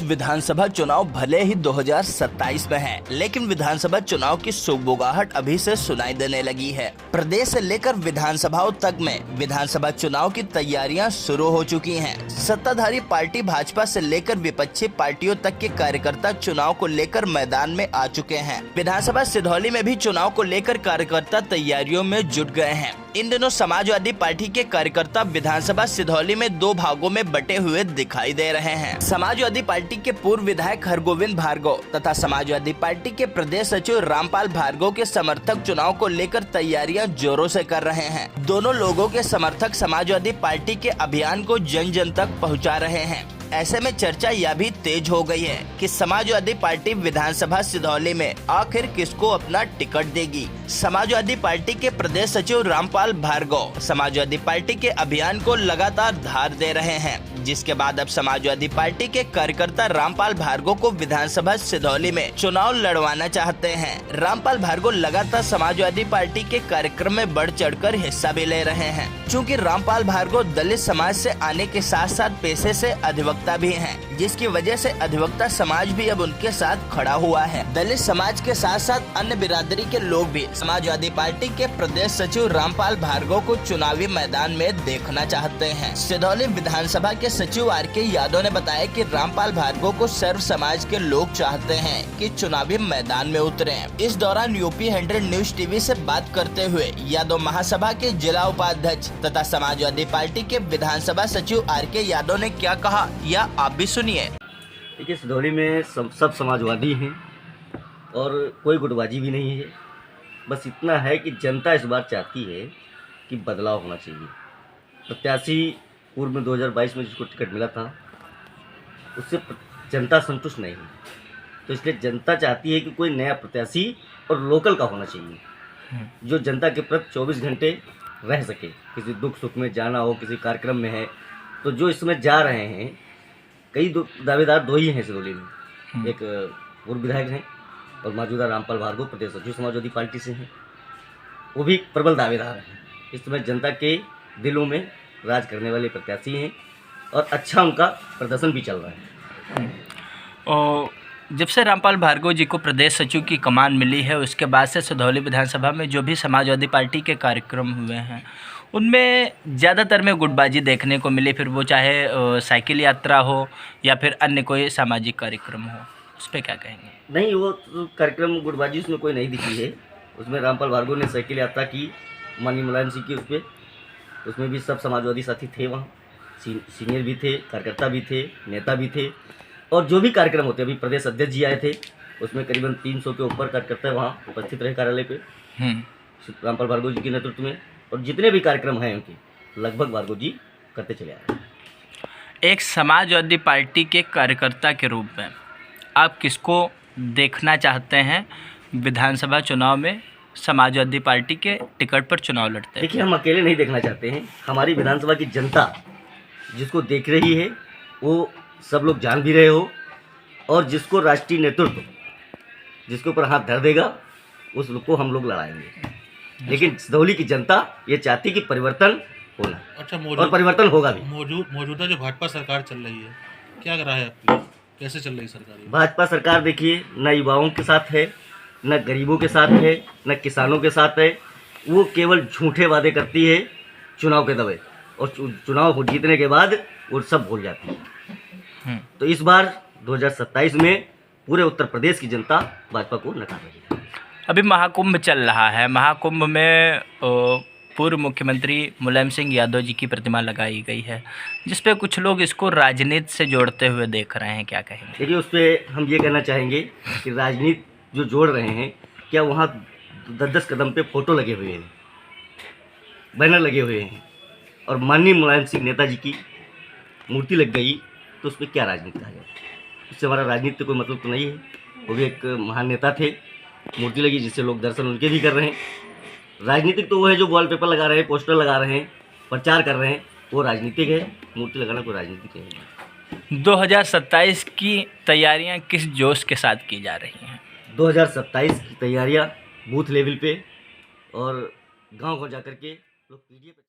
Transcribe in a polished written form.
विधानसभा चुनाव भले ही 2027 में है, लेकिन विधानसभा चुनाव की सुगबुगाहट अभी से सुनाई देने लगी है। प्रदेश से लेकर विधानसभाओं तक में विधानसभा चुनाव की तैयारियां शुरू हो चुकी हैं। सत्ताधारी पार्टी भाजपा से लेकर विपक्षी पार्टियों तक के कार्यकर्ता चुनाव को लेकर मैदान में आ चुके हैं। विधानसभा सिधौली में भी चुनाव को लेकर कार्यकर्ता तैयारियों में जुट गए हैं। इन दिनों समाजवादी पार्टी के कार्यकर्ता विधानसभा सिधौली में दो भागों में बटे हुए दिखाई दे रहे हैं। समाजवादी पार्टी के पूर्व विधायक हरगोविंद भार्गव तथा समाजवादी पार्टी के प्रदेश सचिव रामपाल भार्गव के समर्थक चुनाव को लेकर तैयारियां जोरों से कर रहे हैं। दोनों लोगों के समर्थक समाजवादी पार्टी के अभियान को जन जन तक पहुंचा रहे हैं। ऐसे में चर्चा यह भी तेज हो गई है कि समाजवादी पार्टी विधानसभा सिधौली में आखिर किसको अपना टिकट देगी। समाजवादी पार्टी के प्रदेश सचिव रामपाल भार्गव समाजवादी पार्टी के अभियान को लगातार धार दे रहे हैं, जिसके बाद अब समाजवादी पार्टी के कार्यकर्ता रामपाल भार्गव को विधानसभा सिधौली में चुनाव लड़वाना चाहते हैं। रामपाल भार्गव लगातार समाजवादी पार्टी के कार्यक्रम में बढ़ चढ़कर हिस्सा भी ले रहे हैं। चूँकि रामपाल भार्गव दलित समाज से आने के साथ साथ पेशे से अधिवक्ता भी हैं, जिसकी वजह से अधिवक्ता समाज भी अब उनके साथ खड़ा हुआ है। दलित समाज के साथ साथ अन्य बिरादरी के लोग भी समाजवादी पार्टी के प्रदेश सचिव रामपाल भार्गव को चुनावी मैदान में देखना चाहते हैं। सिधौली विधानसभा के सचिव आर.के. यादव ने बताया कि रामपाल भार्गव को सर्व समाज के लोग चाहते हैं कि चुनावी मैदान में उतरें। इस दौरान यूपी 100 न्यूज टीवी से बात करते हुए यादव महासभा के जिला उपाध्यक्ष तथा समाजवादी पार्टी के विधानसभा सचिव आर.के. यादव ने क्या कहा, या आप भी सुनिए। देखिए, सिधौली में सब समाजवादी हैं और कोई गुटबाजी भी नहीं है। बस इतना है कि जनता इस बार चाहती है कि बदलाव होना चाहिए। प्रत्याशी पूर्व में 2022 में जिसको टिकट मिला था उससे जनता संतुष्ट नहीं है, तो इसलिए जनता चाहती है कि कोई नया प्रत्याशी और लोकल का होना चाहिए, जो जनता के प्रति 24 घंटे रह सके। किसी दुख सुख में जाना हो, किसी कार्यक्रम में है, तो जो इस समय जा रहे हैं, कई दावेदार दो ही हैं सिधौली में। एक पूर्व विधायक हैं और मौजूदा रामपाल भार्गव प्रदेश सचिव समाजवादी पार्टी से हैं, वो भी प्रबल दावेदार हैं। इस समय जनता के दिलों में राज करने वाले प्रत्याशी हैं और अच्छा उनका प्रदर्शन भी चल रहा है। और जब से रामपाल भार्गव जी को प्रदेश सचिव की कमान मिली है, उसके बाद से सिधौली विधानसभा में जो भी समाजवादी पार्टी के कार्यक्रम हुए हैं उनमें ज़्यादातर में गुटबाजी देखने को मिली, फिर वो चाहे साइकिल यात्रा हो या फिर अन्य कोई सामाजिक कार्यक्रम हो। उस पर क्या कहेंगे? नहीं, वो कार्यक्रम गुटबाजी उसमें कोई नहीं दिखी है। उसमें रामपाल भार्गव ने साइकिल यात्रा की, माननीय मुलायम सिंह की, उसमें भी सब समाजवादी साथी थे। वहाँ सीनियर भी थे, कार्यकर्ता भी थे, नेता भी थे, और जो भी कार्यक्रम होते, अभी प्रदेश अध्यक्ष जी आए थे, उसमें करीबन 300 के ऊपर कार्यकर्ता वहाँ उपस्थित रहे कार्यालय पे रामपाल भार्गव जी के नेतृत्व में। और जितने भी कार्यक्रम हैं उनके लगभग भार्गव जी करते चले आ रहे हैं। एक समाजवादी पार्टी के कार्यकर्ता के रूप में आप किसको देखना चाहते हैं विधानसभा चुनाव में समाजवादी पार्टी के टिकट पर चुनाव लड़ते हैं? देखिए, हम अकेले नहीं देखना चाहते हैं। हमारी विधानसभा की जनता जिसको देख रही है, वो सब लोग जान भी रहे हो, और जिसको राष्ट्रीय नेतृत्व जिसके ऊपर हाथ धर देगा उस लोग को हम लोग लड़ाएंगे। लेकिन सिधौली की जनता ये चाहती कि परिवर्तन होना। अच्छा, और परिवर्तन होगा भी। मौजूदा जो भाजपा सरकार चल रही है, क्या राय है आपकी? कैसे चल रही सरकार? भाजपा सरकार देखिए, न युवाओं के साथ है, न गरीबों के साथ है, न किसानों के साथ है। वो केवल झूठे वादे करती है चुनाव के दबे, और चुनाव जीतने के बाद वो सब भूल जाती है। तो इस बार 2027 में पूरे उत्तर प्रदेश की जनता भाजपा को नकार रही है। अभी महाकुंभ चल रहा है। महाकुंभ में पूर्व मुख्यमंत्री मुलायम सिंह यादव जी की प्रतिमा लगाई गई है, जिस पे कुछ लोग इसको राजनीति से जोड़ते हुए देख रहे हैं, क्या कहेंगे? देखिए, उस पर हम ये कहना चाहेंगे कि राजनीति जो जोड़ रहे हैं, क्या वहाँ 10-10 कदम पे फोटो लगे हुए हैं, बैनर लगे हुए हैं, और माननीय मुलायम सिंह नेताजी की मूर्ति लग गई, तो उस पर क्या राजनीति कहा जाए? इससे हमारा राजनीति कोई मतलब तो नहीं है। वो भी एक महान नेता थे, मूर्ति लगी जिससे लोग दर्शन उनके भी कर रहे हैं। राजनीतिक तो वो है जो वॉलपेपर लगा रहे हैं, पोस्टर लगा रहे हैं, प्रचार कर रहे हैं, वो राजनीतिक है। मूर्ति लगाना कोई राजनीतिक है। 2027 की तैयारियां किस जोश के साथ की जा रही हैं? 2027 की तैयारियां बूथ लेवल पे और गांव-गांव जाकर के लोग पीडीए